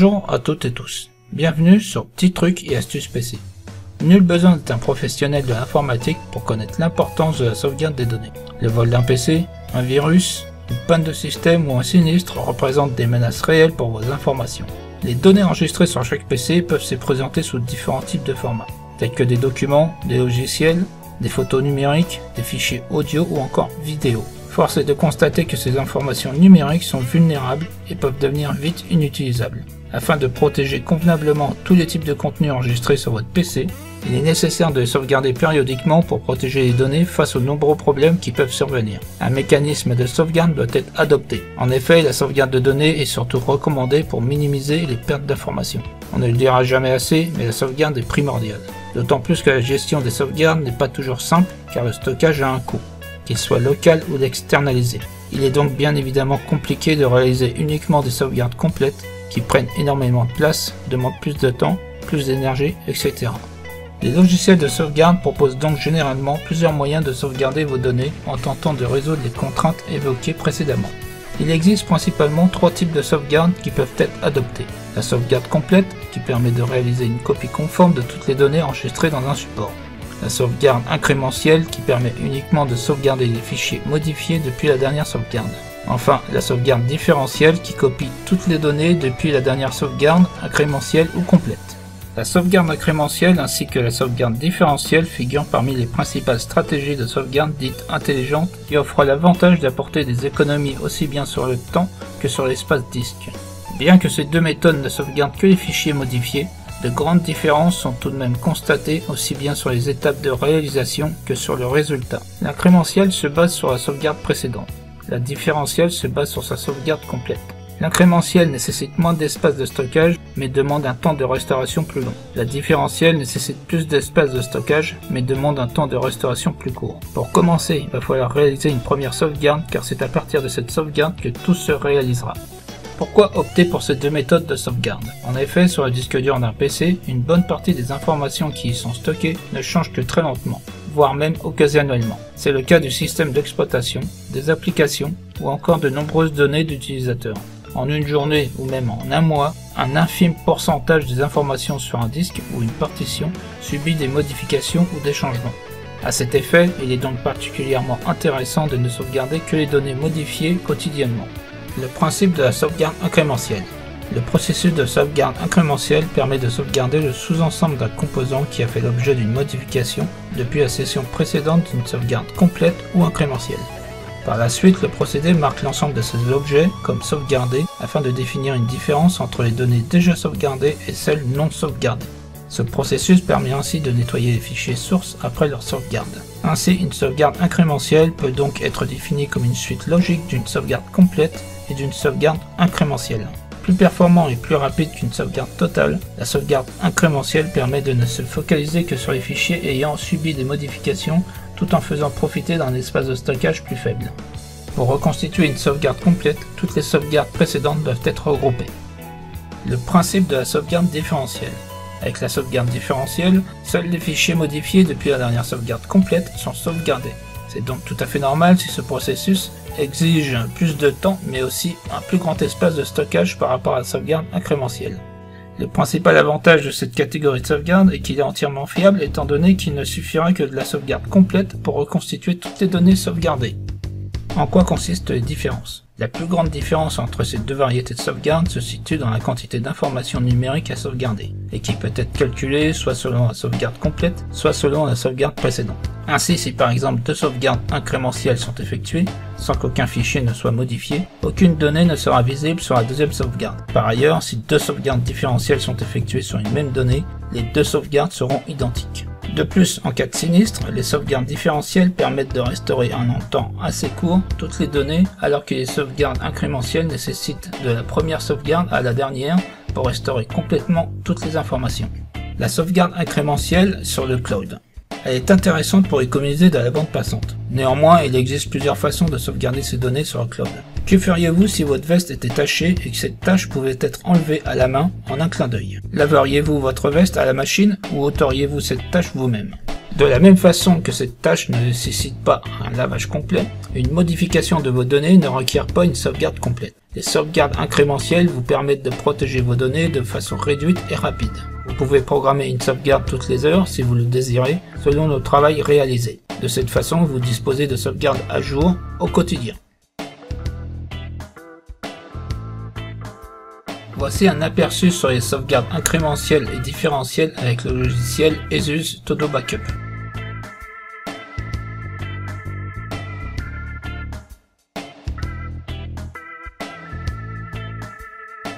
Bonjour à toutes et tous, bienvenue sur Petits trucs et astuces PC. Nul besoin d'être un professionnel de l'informatique pour connaître l'importance de la sauvegarde des données. Le vol d'un PC, un virus, une panne de système ou un sinistre représentent des menaces réelles pour vos informations. Les données enregistrées sur chaque PC peuvent se présenter sous différents types de formats, tels que des documents, des logiciels, des photos numériques, des fichiers audio ou encore vidéo. Force est de constater que ces informations numériques sont vulnérables et peuvent devenir vite inutilisables. Afin de protéger convenablement tous les types de contenus enregistrés sur votre PC, il est nécessaire de les sauvegarder périodiquement pour protéger les données face aux nombreux problèmes qui peuvent survenir. Un mécanisme de sauvegarde doit être adopté. En effet, la sauvegarde de données est surtout recommandée pour minimiser les pertes d'informations. On ne le dira jamais assez, mais la sauvegarde est primordiale. D'autant plus que la gestion des sauvegardes n'est pas toujours simple, car le stockage a un coût, qu'il soit local ou externalisé. Il est donc bien évidemment compliqué de réaliser uniquement des sauvegardes complètes qui prennent énormément de place, demandent plus de temps, plus d'énergie, etc. Les logiciels de sauvegarde proposent donc généralement plusieurs moyens de sauvegarder vos données en tentant de résoudre les contraintes évoquées précédemment. Il existe principalement trois types de sauvegarde qui peuvent être adoptés. La sauvegarde complète, qui permet de réaliser une copie conforme de toutes les données enregistrées dans un support. La sauvegarde incrémentielle, qui permet uniquement de sauvegarder les fichiers modifiés depuis la dernière sauvegarde. Enfin, la sauvegarde différentielle, qui copie toutes les données depuis la dernière sauvegarde, incrémentielle ou complète. La sauvegarde incrémentielle ainsi que la sauvegarde différentielle figurent parmi les principales stratégies de sauvegarde dites intelligentes qui offrent l'avantage d'apporter des économies aussi bien sur le temps que sur l'espace disque. Bien que ces deux méthodes ne sauvegardent que les fichiers modifiés, de grandes différences sont tout de même constatées aussi bien sur les étapes de réalisation que sur le résultat. L'incrémentielle se base sur la sauvegarde précédente. La différentielle se base sur sa sauvegarde complète. L'incrémentielle nécessite moins d'espace de stockage, mais demande un temps de restauration plus long. La différentielle nécessite plus d'espace de stockage, mais demande un temps de restauration plus court. Pour commencer, il va falloir réaliser une première sauvegarde, car c'est à partir de cette sauvegarde que tout se réalisera. Pourquoi opter pour ces deux méthodes de sauvegarde? En effet, sur le disque dur d'un PC, une bonne partie des informations qui y sont stockées ne changent que très lentement, voire même occasionnellement. C'est le cas du système d'exploitation, des applications ou encore de nombreuses données d'utilisateurs. En une journée ou même en un mois, un infime pourcentage des informations sur un disque ou une partition subit des modifications ou des changements. À cet effet, il est donc particulièrement intéressant de ne sauvegarder que les données modifiées quotidiennement. Le principe de la sauvegarde incrémentielle. Le processus de sauvegarde incrémentielle permet de sauvegarder le sous-ensemble d'un composant qui a fait l'objet d'une modification depuis la session précédente d'une sauvegarde complète ou incrémentielle. Par la suite, le procédé marque l'ensemble de ces objets comme sauvegardés afin de définir une différence entre les données déjà sauvegardées et celles non sauvegardées. Ce processus permet ainsi de nettoyer les fichiers sources après leur sauvegarde. Ainsi, une sauvegarde incrémentielle peut donc être définie comme une suite logique d'une sauvegarde complète et d'une sauvegarde incrémentielle. Plus performant et plus rapide qu'une sauvegarde totale, la sauvegarde incrémentielle permet de ne se focaliser que sur les fichiers ayant subi des modifications tout en faisant profiter d'un espace de stockage plus faible. Pour reconstituer une sauvegarde complète, toutes les sauvegardes précédentes doivent être regroupées. Le principe de la sauvegarde différentielle. Avec la sauvegarde différentielle, seuls les fichiers modifiés depuis la dernière sauvegarde complète sont sauvegardés. C'est donc tout à fait normal si ce processus exige plus de temps mais aussi un plus grand espace de stockage par rapport à la sauvegarde incrémentielle. Le principal avantage de cette catégorie de sauvegarde est qu'il est entièrement fiable étant donné qu'il ne suffira que de la sauvegarde complète pour reconstituer toutes les données sauvegardées. En quoi consistent les différences? La plus grande différence entre ces deux variétés de sauvegarde se situe dans la quantité d'informations numériques à sauvegarder, et qui peut être calculée soit selon la sauvegarde complète, soit selon la sauvegarde précédente. Ainsi, si par exemple deux sauvegardes incrémentielles sont effectuées, sans qu'aucun fichier ne soit modifié, aucune donnée ne sera visible sur la deuxième sauvegarde. Par ailleurs, si deux sauvegardes différentielles sont effectuées sur une même donnée, les deux sauvegardes seront identiques. De plus, en cas de sinistre, les sauvegardes différentielles permettent de restaurer en un temps assez court toutes les données, alors que les sauvegardes incrémentielles nécessitent de la première sauvegarde à la dernière pour restaurer complètement toutes les informations. La sauvegarde incrémentielle sur le cloud. Elle est intéressante pour économiser de la bande passante. Néanmoins, il existe plusieurs façons de sauvegarder ces données sur le cloud. Que feriez-vous si votre veste était tachée et que cette tache pouvait être enlevée à la main en un clin d'œil? Laveriez-vous votre veste à la machine ou ôteriez-vous cette tache vous-même? De la même façon que cette tâche ne nécessite pas un lavage complet, une modification de vos données ne requiert pas une sauvegarde complète. Les sauvegardes incrémentielles vous permettent de protéger vos données de façon réduite et rapide. Vous pouvez programmer une sauvegarde toutes les heures si vous le désirez, selon le travail réalisé. De cette façon, vous disposez de sauvegardes à jour au quotidien. Voici un aperçu sur les sauvegardes incrémentielles et différentielles avec le logiciel ESUS Todo Backup.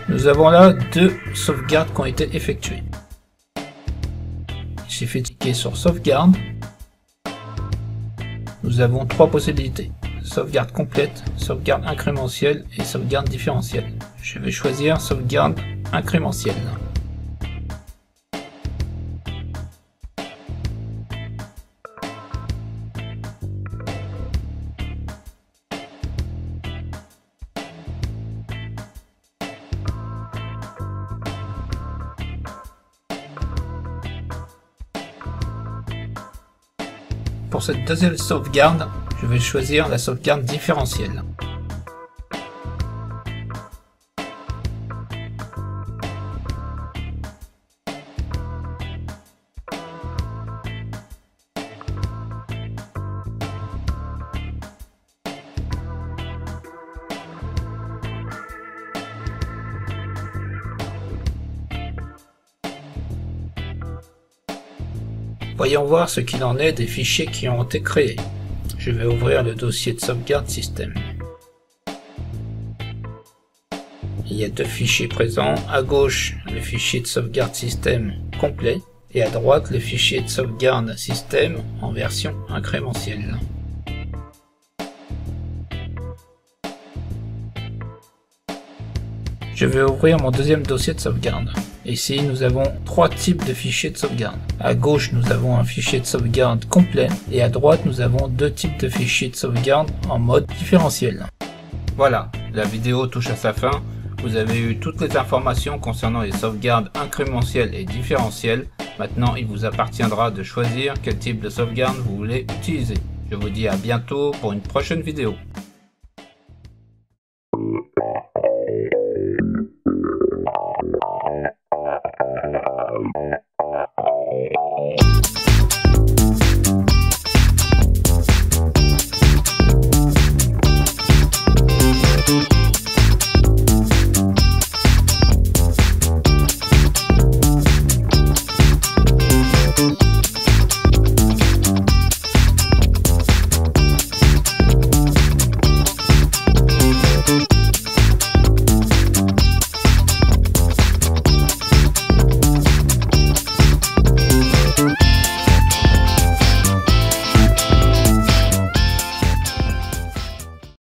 Nous avons là deux sauvegardes qui ont été effectuées. Il suffit de cliquer sur sauvegarde. Nous avons trois possibilités: sauvegarde complète, sauvegarde incrémentielle et sauvegarde différentielle. Je vais choisir sauvegarde incrémentielle. Pour cette deuxième sauvegarde, je vais choisir la sauvegarde différentielle. Voyons voir ce qu'il en est des fichiers qui ont été créés. Je vais ouvrir le dossier de sauvegarde système. Il y a deux fichiers présents. À gauche, le fichier de sauvegarde système complet et à droite, le fichier de sauvegarde système en version incrémentielle. Je vais ouvrir mon deuxième dossier de sauvegarde. Ici, nous avons trois types de fichiers de sauvegarde. À gauche, nous avons un fichier de sauvegarde complet et à droite, nous avons deux types de fichiers de sauvegarde en mode différentiel. Voilà, la vidéo touche à sa fin. Vous avez eu toutes les informations concernant les sauvegardes incrémentielles et différentielles. Maintenant, il vous appartiendra de choisir quel type de sauvegarde vous voulez utiliser. Je vous dis à bientôt pour une prochaine vidéo.